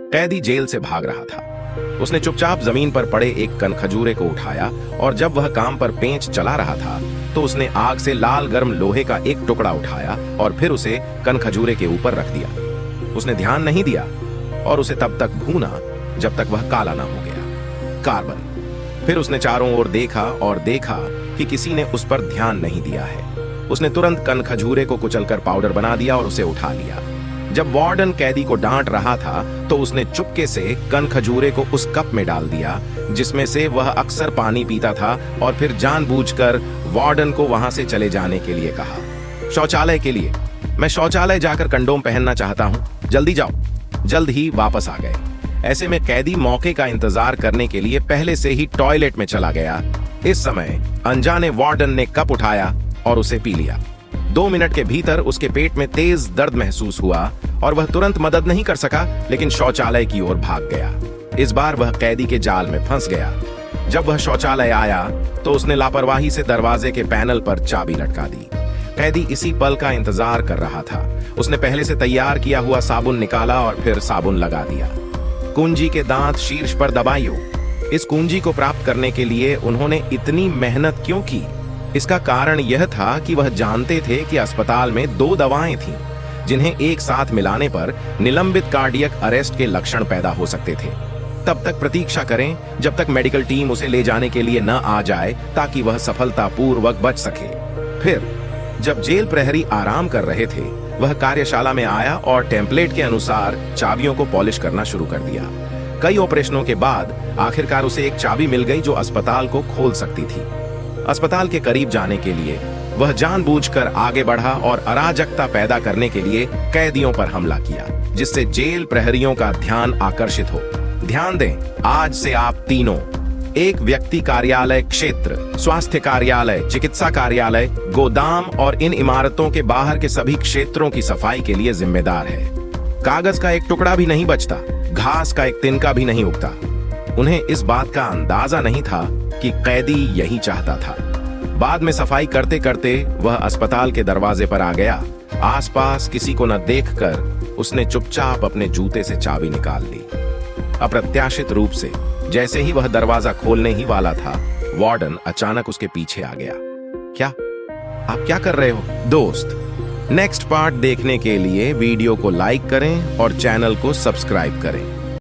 कैदी जेल से भाग रहा था। उसने चुपचाप जमीन पर पड़े एक कनखजूरे को उठाया और जब वह काम पर पेंच चला रहा था तो उसने आग से लाल गर्म लोहे का एक टुकड़ा उठाया और फिर उसे कनखजूरे के ऊपर रख दिया। उसने ध्यान नहीं दिया और उसे तब तक भूना जब तक वह काला ना हो गया, कार्बन। फिर उसने चारों ओर देखा और देखा कि किसी ने उस पर ध्यान नहीं दिया है। उसने तुरंत कनखजूरे को कुचलकर पाउडर बना दिया और उसे उठा लिया। जब वार्डन कैदी को डांट रहा था तो उसने चुपके से कनखजूरे को उस कप में डाल दिया जिसमें से वह अक्सर पानी पीता था और फिर जानबूझकर वार्डन को वहां से चले जाने के लिए कहा। शौचालय के लिए, मैं शौचालय जाकर कंडोम पहनना चाहता हूं, जल्दी जाओ। जल्द ही वापस आ गए। ऐसे में कैदी मौके का इंतजार करने के लिए पहले से ही टॉयलेट में चला गया। इस समय अनजाने वार्डन ने कप उठाया और उसे पी लिया। 2 मिनट के भीतर उसके पेट में तेज दर्द महसूस हुआ और वह तुरंत मदद नहीं कर सका, लेकिन शौचालय की ओर भाग गया। इस बार वह कैदी के जाल में फंस गया। जब वह शौचालय आया तो उसने लापरवाही से दरवाजे के पैनल पर चाबी लटका दी। कैदी इसी पल का इंतजार कर रहा था। उसने पहले से तैयार किया हुआ साबुन निकाला और फिर साबुन लगा दिया। कुंजी के दांत शीर्ष पर दबाइयो। इस कुंजी को प्राप्त करने के लिए उन्होंने इतनी मेहनत क्यों की? इसका कारण यह था कि वह जानते थे कि अस्पताल में 2 दवाएं थीं जिन्हें एक साथ मिलाने पर निलंबित कार्डियक अरेस्ट के लक्षण पैदा हो सकते थे। तब तक प्रतीक्षा करें जब तक मेडिकल टीम उसे ले जाने के लिए न आ जाए ताकि वह सफलतापूर्वक बच सके। फिर जब जेल प्रहरी आराम कर रहे थे वह कार्यशाला में आया और टेम्पलेट के अनुसार चाबियों को पॉलिश करना शुरू कर दिया। कई ऑपरेशनों के बाद आखिरकार उसे एक चाबी मिल गई जो अस्पताल को खोल सकती थी। अस्पताल के करीब जाने के लिए वह जानबूझकर आगे बढ़ा और अराजकता पैदा करने के लिए कैदियों पर हमला किया जिससे जेल प्रहरियों का ध्यान आकर्षित हो। ध्यान दें, आज से आप तीनों एक व्यक्ति कार्यालय क्षेत्र, स्वास्थ्य कार्यालय, चिकित्सा कार्यालय, गोदाम और इन इमारतों के बाहर के सभी क्षेत्रों की सफाई के लिए जिम्मेदार है। कागज का एक टुकड़ा भी नहीं बचता, घास का एक तिनका भी नहीं उगता। उन्हें इस बात का अंदाजा नहीं था कि कैदी यही चाहता था। बाद में सफाई करते करते वह अस्पताल के दरवाजे पर आ गया। आसपास किसी को न देखकर उसने चुपचाप अपने जूते से चाबी निकाल ली। अप्रत्याशित रूप से जैसे ही वह दरवाजा खोलने ही वाला था, वार्डन अचानक उसके पीछे आ गया। क्या आप क्या कर रहे हो दोस्त? नेक्स्ट पार्ट देखने के लिए वीडियो को लाइक करें और चैनल को सब्सक्राइब करें।